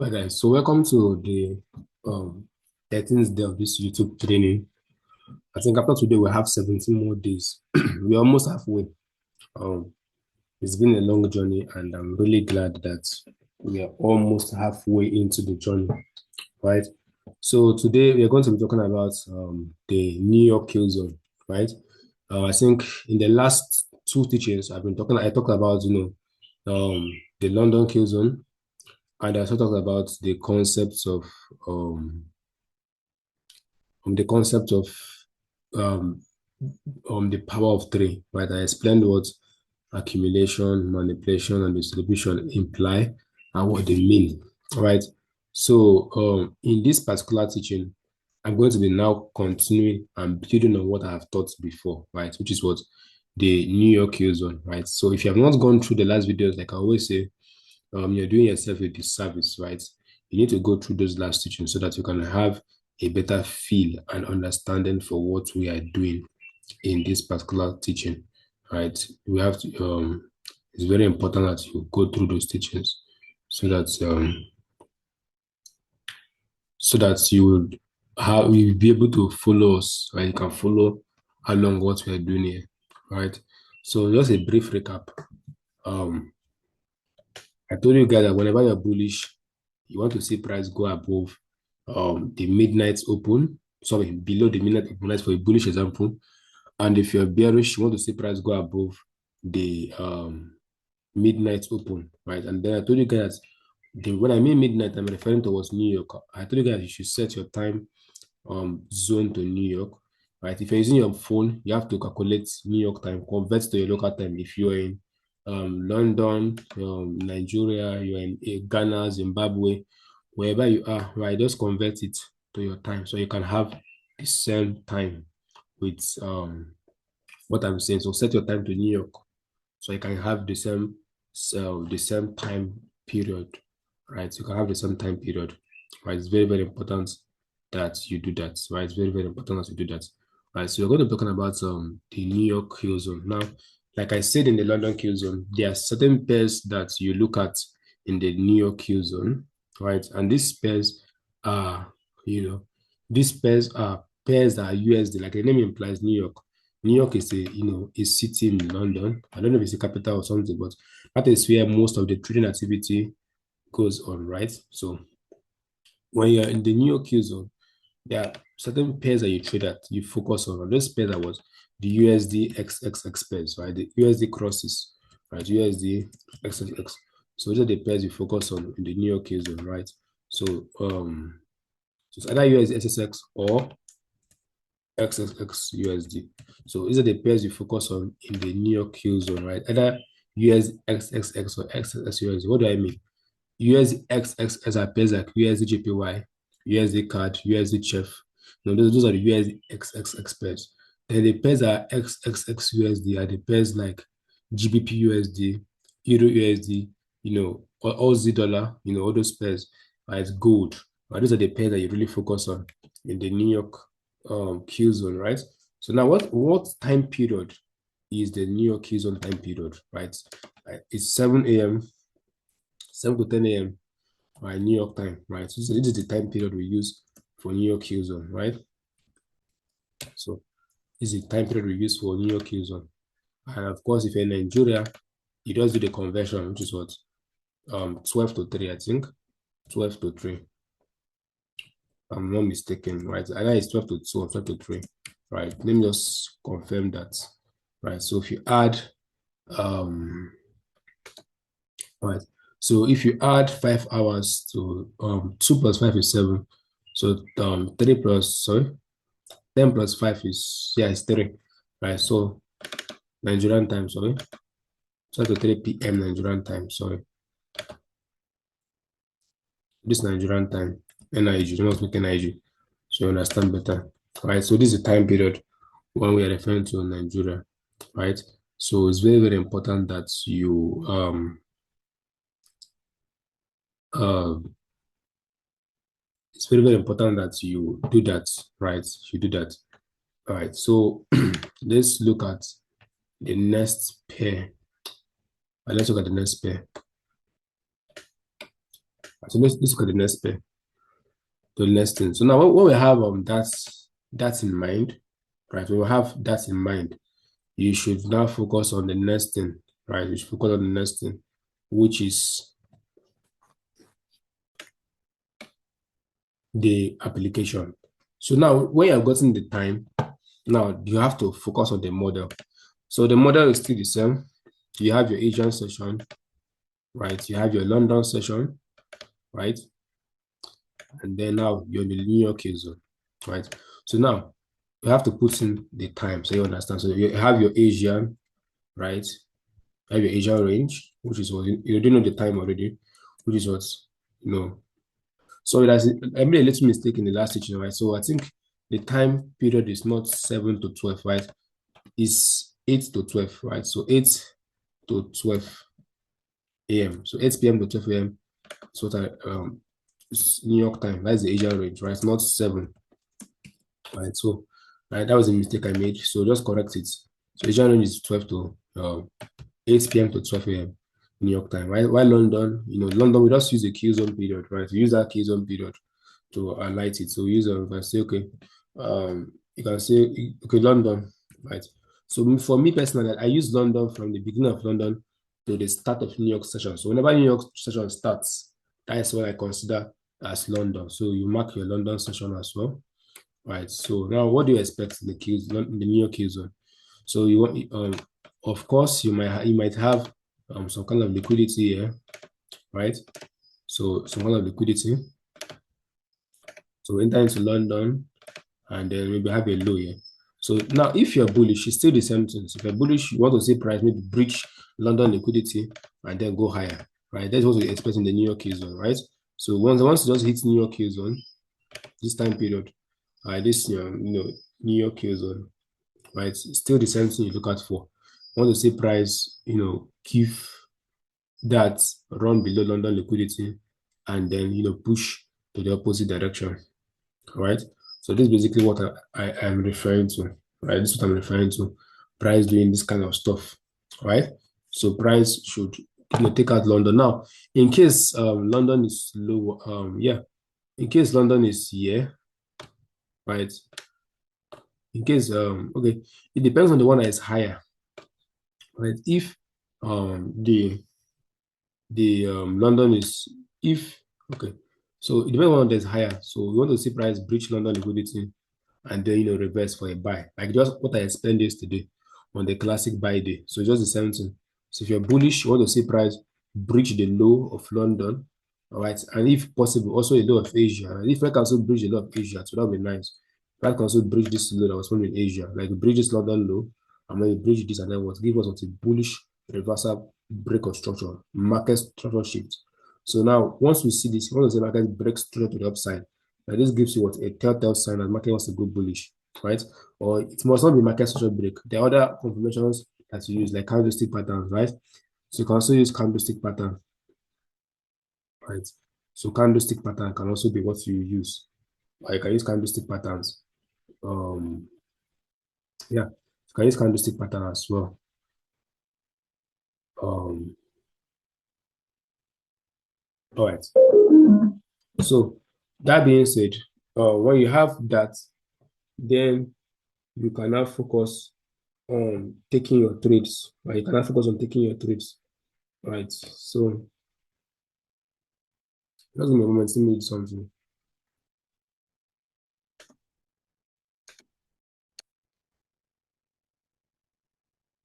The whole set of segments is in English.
Hi guys, so welcome to the um 13th day of this YouTube training. I think after today we'll have 17 more days. We're almost halfway. Um, it's been a long journey, and I'm really glad that we are almost halfway into the journey, right? So today we are going to be talking about the New York Killzone, right? I think in the last two teachings I talked about the London Killzone, and I also talked about um the concept of um, the power of three, right? I explained what accumulation, manipulation, and distribution imply and what they mean, right? So, in this particular teaching, I'm going to be now continuing and building on what I have taught before, right? Which is what the New York Killzone, right? So, if you have not gone through the last videos, like I always say, you're doing yourself a disservice, right? You need to go through those last teachings so that you can have a better feel and understanding for what we are doing in this particular teaching, right? We have to, it's very important that you go through those teachings so that you would have you will be able to follow us, right? You can follow along what we are doing here, right? So just a brief recap. Um, I told you guys that whenever you're bullish, you want to see price go above the midnight open, sorry, below the midnight open, that's for a bullish example. And if you're bearish, you want to see price go above the midnight open, right? And then I told you guys when I mean midnight, I'm referring towards New York. I told you guys you should set your time zone to New York, right? If you're using your phone, you have to calculate New York time, convert to your local time. If you're in London, Nigeria, you're in Ghana, Zimbabwe, wherever you are, right? Just convert it to your time so you can have the same time with what I'm saying. So set your time to New York so you can have the same time period, right? You can have the same time period, right? It's very, very important that you do that, right? It's very, very important that you do that, right? So we're going to be talking about the New York Kill Zone. Now, like I said in the London Kill Zone, there are certain pairs that you look at in the New York Kill Zone, right? And these pairs are, you know, these pairs are pairs that are USD, like the name implies New York. New York is a city in London. I don't know if it's a capital or something, but that is where most of the trading activity goes on, right? So when you're in the New York Q zone, there are certain pairs that you trade at, you focus on. And those pairs that was the USD XXX pairs, right? The USD crosses, right? USD XXX. So those are the pairs you focus on in the New York Q zone, right? So it's either USD XXX or XXX USD. So these are the pairs you focus on in the New York Q zone, right? Either USXXX or XXX USD. What do I mean? USXXX are pairs like USD JPY, USD CAD, USD CHF. No, those are the USXXX pairs. Then the pairs are XXX USD are the pairs like GBP USD, Euro USD, or Aussie dollar, all those pairs. Right? Gold. Right? Those are the pairs that you really focus on in the New York Q zone, right? So now what time period is the New York Q zone time period, right? It's 7 a.m., 7 to 10 a.m. right, New York time, right? So this is the time period we use for New York Q zone, right? So this is the time period we use for New York Q zone. And of course, if you're in Nigeria, you just do the conversion, which is what 12 to 3, I think. 12 to 3. I'm not mistaken, right? Either it's 12 to 2 or 12 to 3. Right. Let me just confirm that. Right. So if you add right. So if you add 5 hours to 2 plus 5 is 7. So 3 plus, sorry, 10 plus 5 is, yeah, it's 3. Right. So Nigerian time, sorry. 12 to 3 p.m. Nigerian time, sorry. This Nigerian time, NIG, do not speak NIG. So you understand better. Right. So this is the time period when we are referring to Nigeria. Right. So it's very, very important that you uh, it's very, very important that you do that, right? You do that. All right. So let's look at the next pair. Let's look at the next pair. So let's look at the next pair, the next thing. So now when we have that's in mind, right? When we have that in mind, you should now focus on the next thing, right? You should focus on the next thing, which is the application. So now when you have gotten the time, now you have to focus on the model. So the model is still the same. You have your Asian session, right? You have your London session, right? And then now you're in the New York zone, right? So now you have to put in the time so you understand. So you have your Asian, right? You have your Asian range, which is what you already know the time already, which is what you know. So I made a little mistake in the last teaching, right? So I think the time period is not 7 to 12, right? It's 8 to 12, right? So 8 to 12 a.m. So 8 p.m. to 12 a.m. So that it's New York time. That's the Asian range, right? It's not 7, right? So that was a mistake I made. So just correct it. So Asian range is 12 to 8 p.m. to 12 a.m. New York time. Right? While London, London, we just use the Q zone period, right? We use that Q zone period to highlight it. So we use we can say, okay, you can say, okay, London, right? So for me personally, I use London from the beginning of London to the start of New York session. So whenever New York session starts, that is what I consider as London. So you mark your London session as well, right? So now, what do you expect in the New York Q zone? So you want, of course, you might have some kind of liquidity here, right? So some kind of liquidity. So enter into London and then maybe have a low here. So now if you're bullish, it's still the same thing. So if you're bullish, you want to see price maybe breach London liquidity and then go higher, right? That's what we expect in the New York zone, right? So once you just hit New York zone, this time period, this New York zone, right? It's still the same thing you look at for. You want to see price, give that run below London liquidity and then push to the opposite direction, right? So this is basically what I am referring to, right? This is what I'm referring to. Price doing this kind of stuff, right? So price should take out London. Now, in case London is low, in case London is here, right? In case okay, it depends on the one that is higher, right? If the London is if okay, so it depends on one that's higher. So we want to see price breach London liquidity and then reverse for a buy. Like just what I explained yesterday on the classic buy day. So just the same thing. So if you're bullish, you want to see price breach the low of London, all right, and if possible, also a low of Asia. And if I can also breach the low of Asia, so that would be nice. If I can also breach this low that was found in Asia, like breach this London low, and then you breach this and then what give us what a bullish reversal break of structure, market structure shift. So now once we see this, once the market breaks structure to the upside, now this gives you what a telltale sign that market wants to go bullish, right? Or it must not be market structure break. There are other confirmations that you use, like candlestick patterns, right? So you can also use candlestick pattern, right? So candlestick pattern can also be what you use. Or you can use candlestick patterns. Um, yeah, you can use candlestick pattern as well. Um, all right. So that being said, when you have that, then you can now focus on taking your trades, right? You can now focus on taking your trades, right? So just give me a moment, let me do something.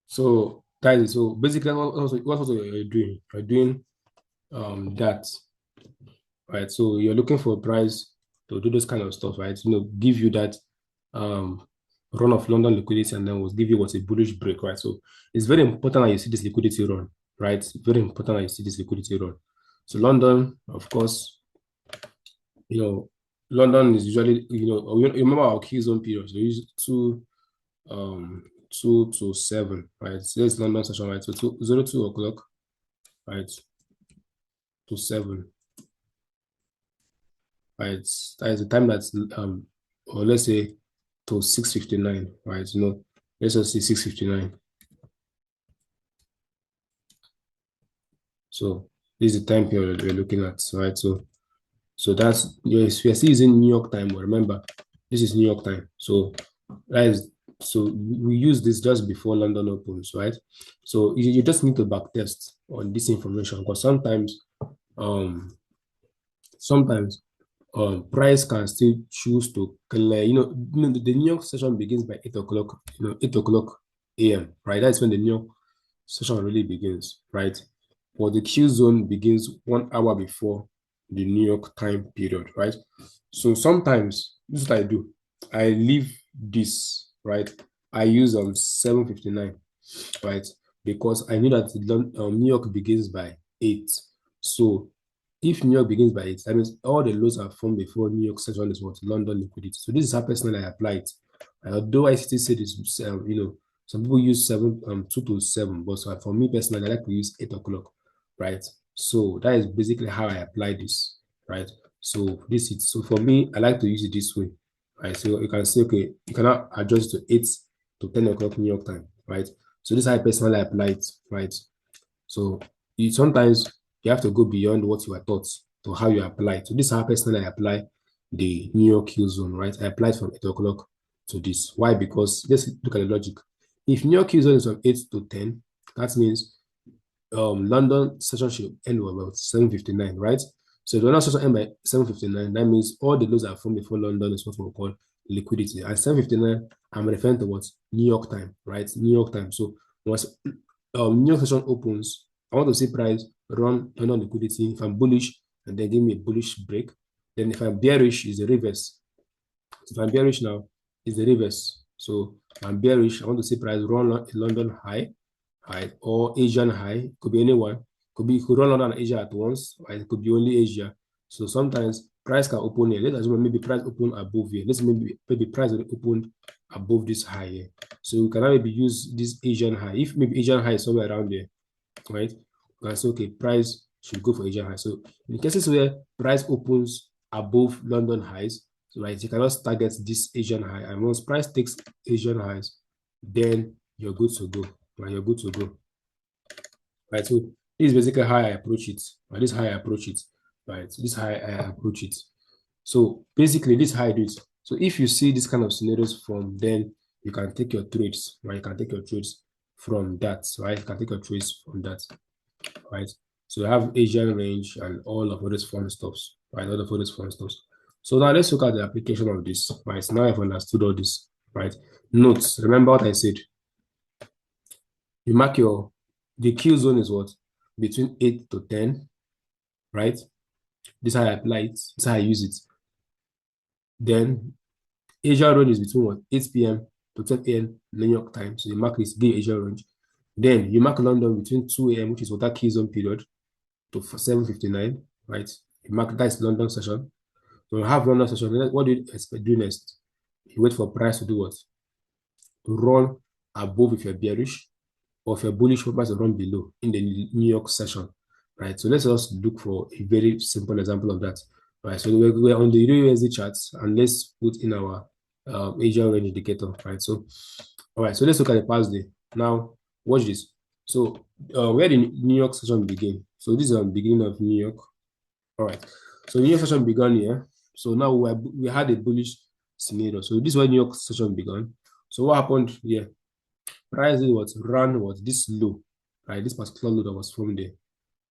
So guys, so basically what you're doing? You're doing that, right? So you're looking for a price to do this kind of stuff, right? Give you that um run of London liquidity and then will give you what's a bullish break, right? So it's very important that you see this liquidity run, right? Very important that you see this liquidity run. So London, of course, you know, London is usually, you remember our key zone period. So we use 2 to 7, right? So it's London session, right? So 2 o'clock, right, to 7, right? That is the time that's or let's say to 6:59, right? Let's just say 6:59. So This is the time period we're looking at, right? So that's, yes, we are still using New York time, but remember, this is New York time. So that is, so we use this just before London opens, right? So you just need to backtest on this information because um sometimes price can still choose to clear. The New York session begins by 8 o'clock, 8 o'clock a.m., right? That's when the New York session really begins, right? But the Q zone begins 1 hour before the New York time period, right? So sometimes this is what I do. I leave this, right? I use 7:59, right? Because I know that New York begins by 8. So if New York begins by 8, that means all the lows are formed before New York session is what? London liquidity. So this is how personally I apply it. Although I still say this, some people use 2 to 7, but so for me personally, I like to use 8 o'clock, right? So that is basically how I apply this, right? So for me, I like to use it this way, right? So you can say, okay, you cannot adjust to 8 to 10 o'clock New York time, right? So this is how I personally apply it, right? So sometimes you have to go beyond what you are taught to how you apply it. So this is how personally I apply the New York Killzone, right? I applied from 8 o'clock to this. Why? Because let's look at the logic. If New York Killzone is from 8 to 10, that means London session should end about 7:59, right? So the London session end by 7:59. That means all the lows are formed before London is what we call liquidity. At 7:59, I'm referring to what? New York time, right? New York time. So once New York session opens, I want to see price run on liquidity. If I'm bullish, and then give me a bullish break. Then if I'm bearish, is the reverse. If I'm bearish now, it's the reverse. So I'm bearish. I want to see price run a London high, or Asian high. Could be anyone. Could run London and Asia at once, right? It could be only Asia. So sometimes price can open here. Let's assume maybe price open above here. Let's maybe price will open above this high here. So we can now maybe use this Asian high. If maybe Asian high is somewhere around there, right? You can say, okay, price should go for Asian high. So in cases where price opens above London highs, so right, you cannot target this Asian high. And once price takes Asian highs, then you're good to go. Right? You're good to go. Right. So this is basically how I approach it. Right? This is how I approach it. Right. So this is how I approach it. So basically, this is how I do it. So if you see this kind of scenarios from, then you can take your trades, right? You can take your trades from that, right? You can take your trades from that, right? So you have Asian range and all of those fun stuffs, right? All of those fun stuffs. So now let's look at the application of this, right? So now I've understood all this, right? Notes. Remember what I said. You mark the kill zone is what? Between 8 to 10, right? This is how I apply it. This is how I use it. Then Asia range is between what? 8 p.m. to 10 a.m. New York time. So you mark this day Asia range. Then you mark London between 2 a.m., which is what that key zone period, to 7:59, right? You mark that's London session. So you have London session. Then what do you expect do next? You wait for price to do what? To run above if you're bearish, or if you're bullish, for price to run below in the New York session, right? So let's just look for a very simple example of that, right? So we're on the USD charts, and let's put in our Asia range indicator, right? So, all right, so let's look at the past day. Now, watch this. So, where the New York session begin? So this is the beginning of New York. All right. So New York session began here. So now we had a bullish scenario. So this is where New York session began. So what happened here? Price was ran was this low, right? This particular low that was formed there,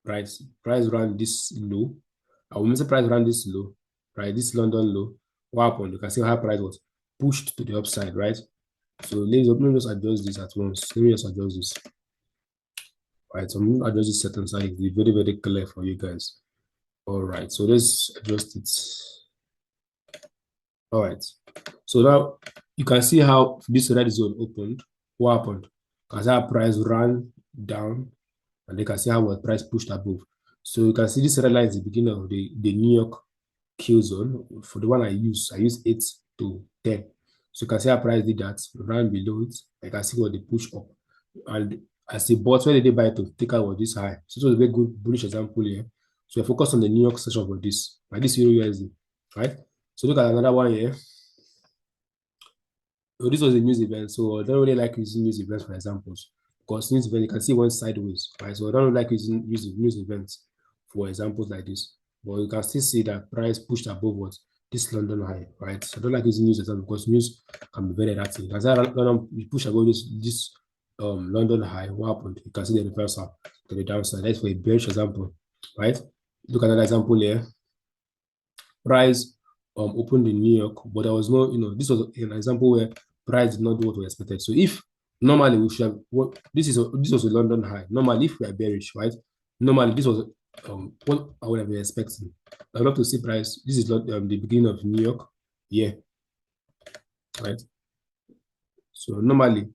right? Price ran this low. I will say price ran this low, right? This London low. What happened? You can see how price was pushed to the upside, right? So let me just adjust this at once. Let me just adjust this, right? So I'm going to adjust this certain side. It'll be very, very clear for you guys. All right. So let's adjust it. All right. So now you can see how this red zone opened. What happened? You can see how price ran down, and you can see how what price pushed above. So you can see this red line is the beginning of the New York kill zone. For the one I use 8 to 10. So you can see how price did that, ran below it. I can see what they push up. And as a bot, where did they buy to take out what this high? So it was a very good bullish example here. So we focus on the New York session for this, like this Euro USD, right? So look at another one here. So this was a news event, so I don't really like using news events for examples because news event you can see one sideways, right? So I don't like using news events. for examples like this. But you can still see that price pushed above what this London high, right? So I don't like using news example because news can be very erratic. As I London you push above this London high, what happened? You can see the reversal to the downside. That's for a bearish example, right? Look at another example here. Price opened in New York, but there was no, this was an example where price did not do what we expected. So if normally we should have what this was a London high. Normally, if we are bearish, right? Normally this was what I would have been expecting. I'd love to see price. This is not the beginning of New York, yeah, right? So normally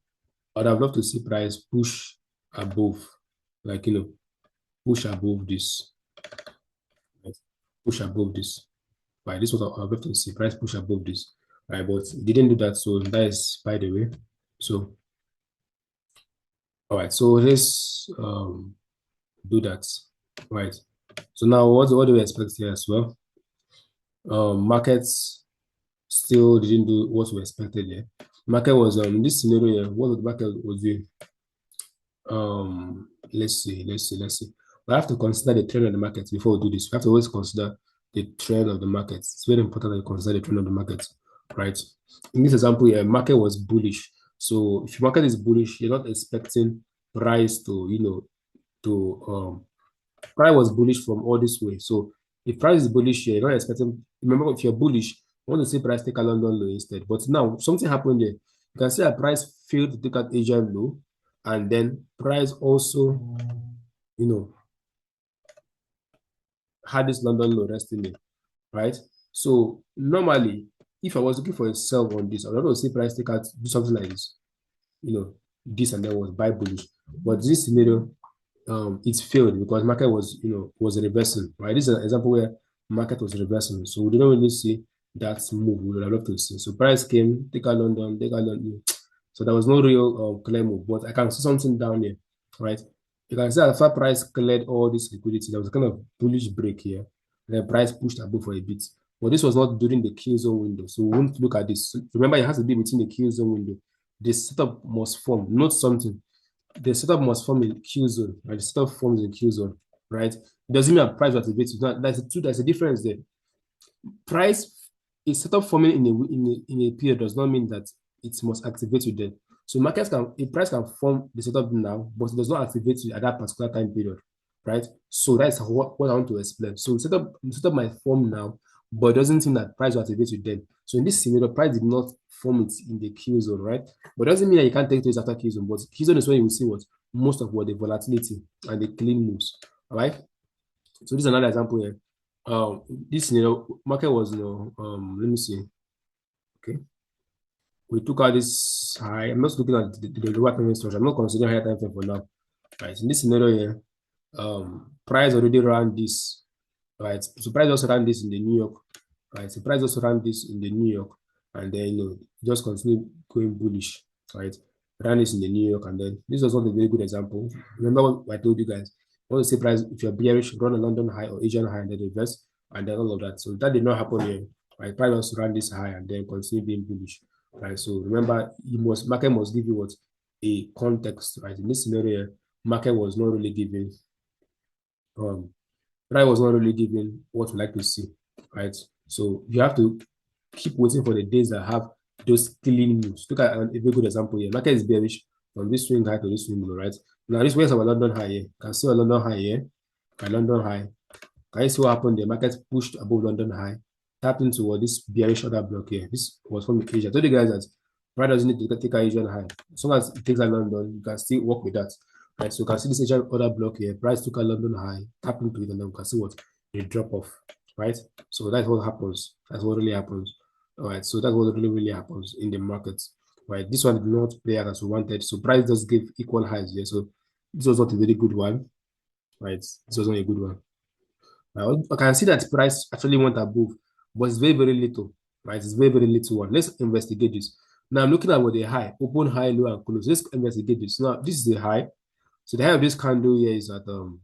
I'd have loved to see price push above, like push above this, right? Push above this. Right, this was our reference, price push above this, right? But it didn't do that, so that is by the way. So, all right, so let's do that, right? So now, what do we expect here as well? Markets still didn't do what we expected here. Market was in this scenario here. What the market was doing? Let's see. We have to consider the trend of the market before we do this. We have to always consider the trend of the market. It's very important that you consider the trend of the market, right? In this example here, market was bullish. So if market is bullish, you're not expecting price to, price was bullish from all this way. So if price is bullish here, you're not expecting, remember, if you're bullish, you want to see price take a London low instead. But now something happened there. You can see that price failed to take out Asian low, and then price also, you know, had this London low resting there, right? So normally, if I was looking for a sell on this, I would want to see price take out, do something like this, this and then was buy bullish. But this scenario, it failed because market was reversing, right? This is an example where market was reversing. So we didn't really see that move we would have loved to see. So price came, take out London, take out London. So there was no real clear move, but I can see something down here, right? You can see after price cleared all this liquidity, there was a kind of bullish break here. And then price pushed above for a bit. But this was not during the kill zone window. So we won't look at this. So remember, it has to be within the kill zone window. The setup must form. Note something. The setup must form in Q zone, right? The setup forms in Q zone, right? It doesn't mean that price activates. There's a difference there. Price is setup forming in a period does not mean that it must activate with them. So a price can form the setup now, but it does not activate at that particular time period, right? So that's what I want to explain. So the setup might form now, but it doesn't mean that price will activate with them. So in this scenario, price did not form it in the Q zone, right? But it doesn't mean that you can't take trades after Q zone, but Q zone is when you will see what most of what the volatility and the clean moves. All right. So this is another example here. This market was let me see. Okay, we took out this high. I'm not looking at the lower time structure. I'm not considering higher time frame for now. Right. In this scenario here, price already ran this. Right. So price also ran this in the New York. Right. So price also ran this in the New York, and then just continue going bullish. Right. Ran this in the New York, and then this was not a very good example. Remember what I told you guys. I want to say price, if you're bearish, run a London high or Asian high and then reverse, and then all of that. So that did not happen here. Right? Price also ran this high and then continue being bullish. Right. So remember, market must give you what a context, right? In this scenario, market was not really giving price was not really giving what we like to see, right? So you have to keep waiting for the days that have those clean moves. Look at a very good example here. Market is bearish from this swing high to this swing low, right? Now this where's our London high here. Can see our London high here. My London high. Can you see what happened? The market pushed above London high, tapped into what this bearish order block here. This was from Asia. I told you guys that price doesn't need to take an Asian high. As long as it takes a London, you can still work with that. Right. So you can see this Asian order block here. Price took a London high, tapped into it, and then you can see what a drop off. Right. So that's what happens. That's what really happens. All right. So that's what really happens in the markets. Right. This one did not play out as we wanted. So price does give equal highs here. So this was not a very good one. Right. This was not a good one. I can see that price actually went above, but it's very, very little, right? It's very, very little one. Let's investigate this. Now I'm looking at what the high, open, high, low, and close. Let's investigate this. Now, this is the high. So the high of this candle here is at you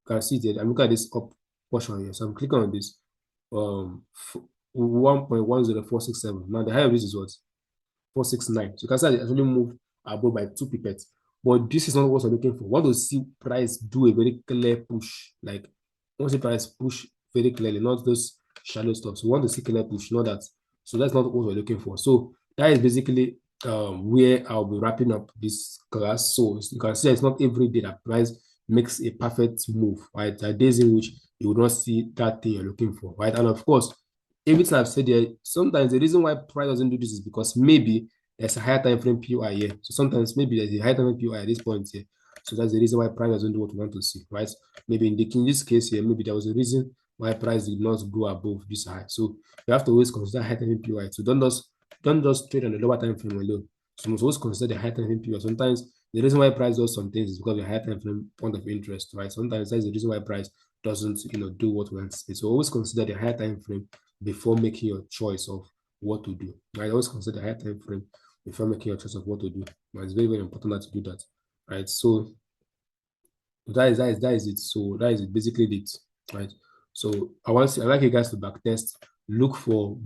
can see it. I'm looking at this up portion here. So I'm clicking on this. 1.10467. Now the high of this is what? 469. So you can see it actually moved above by 2 pipettes. But this is not what I'm looking for. I want to see price do a very clear push, like want to see price push very clearly, not those shallow stuff. So we want to see clear push, not that. So that's not what we're looking for. So that is basically where I'll be wrapping up this class. So you can see it's not every day that price makes a perfect move, right? There are days in which you will not see that thing you're looking for, right? And of course, everything I've said there, sometimes the reason why price doesn't do this is because maybe there's a higher time frame POI here. So sometimes maybe there's a higher time frame POI at this point here. So that's the reason why price doesn't do what we want to see, right? Maybe in this case here, maybe there was a reason why price did not go above this high. So you have to always consider high time POI. So don't just trade on the lower time frame alone. So you must always consider the high time frame POI. Sometimes the reason why price does some things is because of the high time frame point of interest, right? Sometimes that's the reason why price doesn't, do what we anticipate. So always consider the higher time frame before making your choice of what to do. Right? Always consider the higher time frame before making your choice of what to do. And it's very, very important that you do that. Right. So that is it. So that is it, basically it. Right. So I like you guys to back test. Look for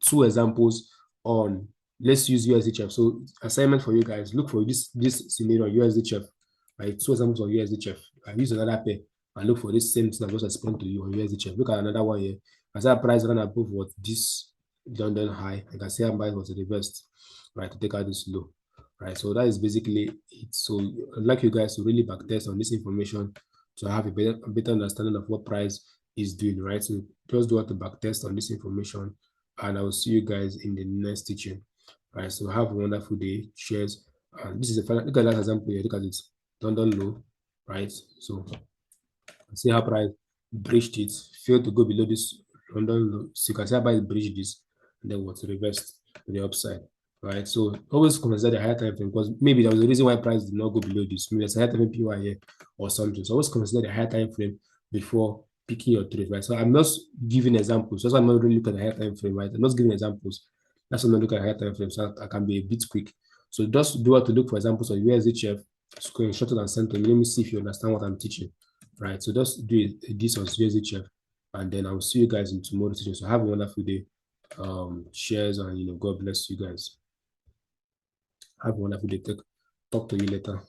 two examples on, let's use USDCHF. So assignment for you guys, look for this scenario on USDCHF. Right. Two examples on USDCHF. I use another pair and look for this same thing I just explained to you on USDCHF. Look at another one here. As that price run above what this London high, I can say I'm buying was reversed, right, to take out this low. Right, so that is basically it. So I'd like you guys to really backtest on this information to have a better understanding of what price is doing, right? So just do what to backtest on this information, and I will see you guys in the next teaching. Right, so have a wonderful day. Cheers. And this is a final. Look at that example here. Look at it. London low, right? So see how price breached it, failed to go below this London low. So you can see how price breached this, and then what's reversed to the upside, right? So always consider the higher time frame because maybe there was a reason why price did not go below this. Maybe there's a higher time frame PY here or something. So always consider the higher time frame before picking your trade, right? So I'm not giving examples. That's why I'm not really looking at the higher time frame, right? I'm not giving examples. That's why I'm not looking at higher time frame, so I can be a bit quick. So just do what to look for examples of USDCHF, screenshot it and send to me. Let me see if you understand what I'm teaching, right? So just do this on USDCHF, and then I will see you guys in tomorrow's session. So have a wonderful day. Shares, and God bless you guys. Have a wonderful day. Talk to you later.